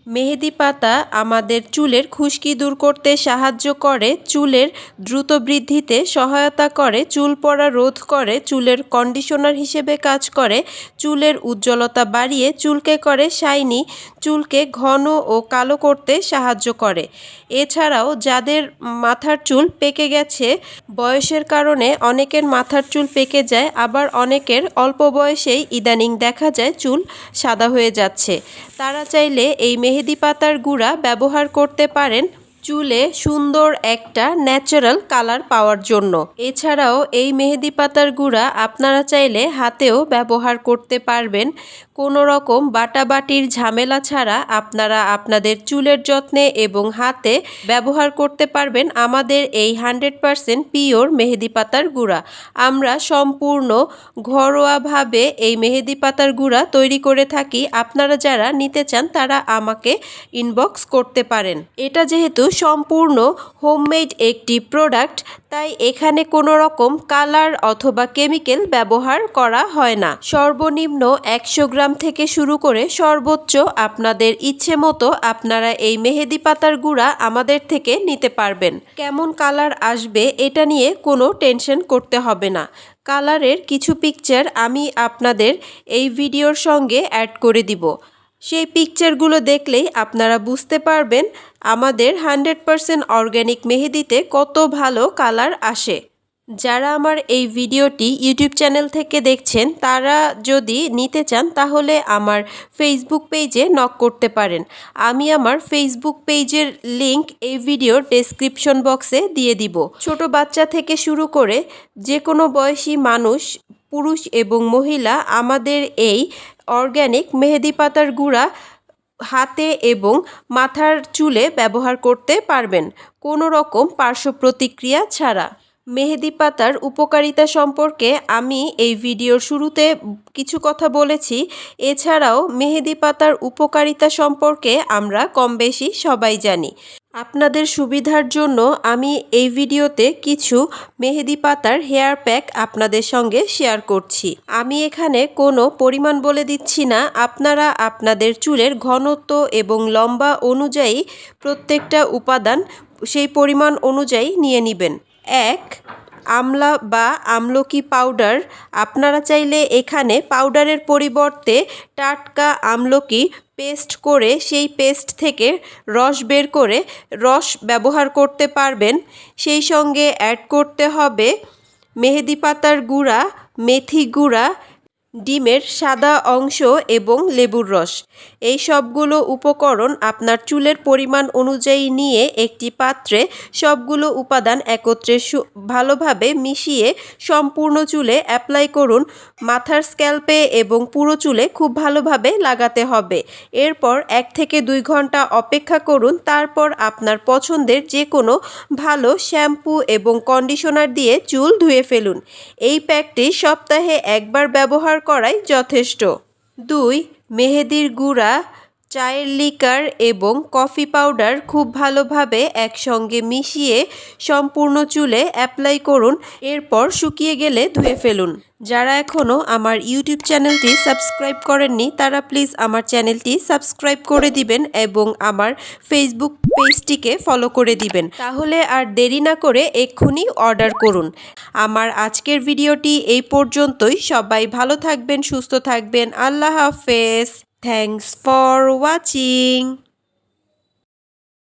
মেহেদি পাতা আমাদের চুলের খুশকি দূর করতে সাহায্য করে, চুলের দ্রুত বৃদ্ধিতে সহায়তা করে, চুল পড়া রোধ করে, চুলের কন্ডিশনার হিসেবে কাজ করে, চুলের উজ্জ্বলতা বাড়িয়ে চুলকে করে শাইনি, চুলকে ঘন ও কালো করতে সাহায্য করে। এছাড়াও যাদের মাথার চুল পেকে গেছে, বয়সের কারণে অনেকের মাথার চুল পেকে যায়, আবার অনেকের অল্প বয়সেই ইদানিং দেখা যায় চুল সাদা হয়ে যাচ্ছে, তারা চাইলে এই মেহেদি পাতার গুঁড়া ব্যবহার করতে পারেন চুলে সুন্দর একটা ন্যাচারাল কালার পাওয়ার জন্য। এছাড়াও এই মেহেদি পাতার গুঁড়া আপনারা চাইলে হাতেও ব্যবহার করতে পারবেন। কোনো রকম বাটাবাটির ঝামেলা ছাড়া আপনারা আপনাদের চুলের যত্নে এবং হাতে ব্যবহার করতে পারবেন আমাদের এই 100% পিওর মেহেদি পাতার গুঁড়া। আমরা সম্পূর্ণ ঘরোয়াভাবে এই মেহেদি পাতার গুঁড়া তৈরি করে থাকি। আপনারা যারা নিতে চান তারা আমাকে ইনবক্স করতে পারেন। এটা যেহেতু সম্পূর্ণ হোমমেড একটি প্রোডাক্ট, তাই এখানে কোনো রকম কালার অথবা কেমিক্যাল ব্যবহার করা হয় না। সর্বনিম্ন 100 গ্রাম থেকে শুরু করে সর্বোচ্চ আপনাদের ইচ্ছে মতো আপনারা এই মেহেদি পাতার গুঁড়া আমাদের থেকে নিতে পারবেন। কেমন কালার আসবে এটা নিয়ে কোনো টেনশন করতে হবে না। কালারের কিছু পিকচার আমি আপনাদের এই ভিডিওর সঙ্গে অ্যাড করে দিব। সেই পিকচারগুলো দেখলেই আপনারা বুঝতে পারবেন আমাদের 100% অর্গ্যানিক মেহেদিতে কত ভালো কালার আসে। যারা আমার এই ভিডিওটি ইউটিউব চ্যানেল থেকে দেখছেন তারা যদি নিতে চান তাহলে আমার ফেসবুক পেজে নক করতে পারেন। আমি আমার ফেসবুক পেজের লিংক এই ভিডিওর ডেসক্রিপশন বক্সে দিয়ে দিব। ছোট বাচ্চা থেকে শুরু করে যে কোনো বয়সী মানুষ, পুরুষ এবং মহিলা আমাদের এই অর্গ্যানিক মেহেদি পাতার গুঁড়া হাতে এবং মাথার চুলে ব্যবহার করতে পারবেন কোনো রকম পার্শ্ব প্রতিক্রিয়া ছাড়া। মেহেদি পাতার উপকারিতা সম্পর্কে আমি এই ভিডিওর শুরুতে কিছু কথা বলেছি। এছাড়াও মেহেদি পাতার উপকারিতা সম্পর্কে আমরা কম বেশি সবাই জানি। আপনাদের সুবিধার জন্য আমি এই ভিডিওতে কিছু মেহেদি পাতার হেয়ার প্যাক আপনাদের সঙ্গে শেয়ার করছি। আমি এখানে কোনো পরিমাণ বলে দিচ্ছি না, আপনারা আপনাদের চুলের ঘনত্ব এবং লম্বা অনুযায়ী প্রত্যেকটা উপাদান সেই পরিমাণ অনুযায়ী নিয়ে নেবেন। 1. আমলা বা আমলকি পাউডার। আপনারা চাইলে এখানে পাউডারের পরিবর্তে টাটকা আমলকি পেস্ট করে সেই পেস্ট থেকে রস বের করে রস ব্যবহার করতে পারবেন। সেই সঙ্গে অ্যাড করতে হবে মেহেদি পাতার গুঁড়া, মেথি গুঁড়া, ডিমের সাদা অংশ এবং লেবুর রস। এই সবগুলো উপকরণ আপনার চুলের পরিমাণ অনুযায়ী নিয়ে একটি পাত্রে সবগুলো উপাদান একত্রে ভালোভাবে মিশিয়ে সম্পূর্ণ চুলে অ্যাপ্লাই করুন। মাথার স্ক্যাল্পে এবং পুরো চুলে খুব ভালোভাবে লাগাতে হবে। এরপর 1 থেকে 2 ঘন্টা অপেক্ষা করুন। তারপর আপনার পছন্দের যে কোনো ভালো শ্যাম্পু এবং কন্ডিশনার দিয়ে চুল ধুয়ে ফেলুন। এই প্যাকটি সপ্তাহে একবার ব্যবহার করাই যথেষ্ট। 2. মেহেদির গুঁড়া, চায়ের লিকার এবং কফি পাউডার খুব ভালোভাবে একসঙ্গে মিশিয়ে সম্পূর্ণ চুলে অ্যাপ্লাই করুন। এরপর শুকিয়ে গেলে ধুয়ে ফেলুন। যারা এখনও আমার ইউটিউব চ্যানেলটি সাবস্ক্রাইব করেননি তারা প্লিজ আমার চ্যানেলটি সাবস্ক্রাইব করে দিবেন এবং আমার ফেসবুক পেজটিকে ফলো করে দিবেন। তাহলে আর দেরি না করে এক্ষুনি অর্ডার করুন। আমার আজকের ভিডিওটি এই পর্যন্তই। সবাই ভালো থাকবেন, সুস্থ থাকবেন। আল্লাহ হাফেজ। Thanks for watching.